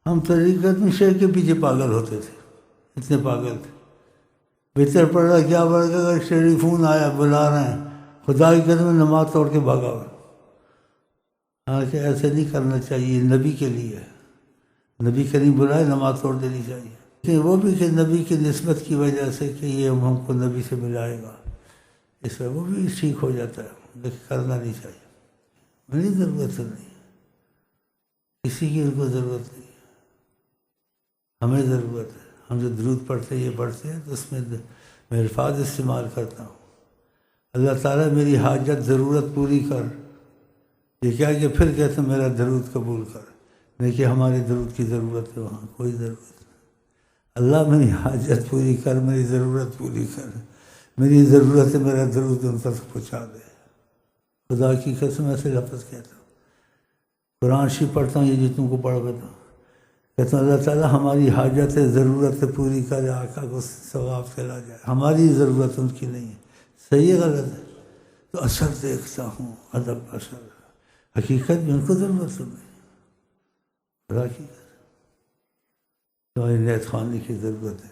ہم طریقت میں شیخ کے پیچھے پاگل ہوتے تھے، اتنے پاگل تھے. بہتر پڑ رہا کیا پڑ گیا، اگر شریف فون آیا بلا رہے ہیں، خدا کی قسم نماز توڑ کے بھاگا ہوا. حالانکہ ایسے نہیں کرنا چاہیے، نبی کے لیے ہے. نبی کریم بلائے نماز توڑ دینی چاہیے. لیکن وہ بھی کہ نبی کی نسبت کی وجہ سے کہ یہ ہم کو نبی سے ملائے گا، اس میں وہ بھی ٹھیک ہو جاتا ہے، لیکن کرنا نہیں چاہیے. میری ضرورت نہیں ہے، کسی کی ان کو ضرورت نہیں ہے، ہمیں ضرورت ہے. ہم جو درود پڑھتے یہ پڑھتے ہیں تو اس میں میں الفاظ استعمال کرتا ہوں، اللہ تعالیٰ میری حاجت ضرورت پوری کر. یہ کیا کہ پھر کہتے ہیں میرا درود قبول کر، دیکھیے ہماری درود کی ضرورت ہے، وہاں کوئی ضرورت نہیں. اللہ میری حاجت پوری کر، میری ضرورت پوری کر، میری ضرورت ہے میرا درود ان تک پہنچا دے. خدا کی قسم ایسے لفظ کہتا ہوں. قرآن شریف پڑھتا ہوں، یہ جتنوں کو پڑھ لیتا ہوں، کہتا ہوں اللہ تعالیٰ ہماری حاجت ضرورت پوری کر، آقا کو ثواب چلا جائے. ہماری ضرورت ان کی نہیں ہے. صحیح ہے غلط ہے؟ تو اثر دیکھتا ہوں، ادب اثر، حقیقت میں ان کو ضرورت نہیں. خدا کی تو نیت خوانی کی ضرورت ہے.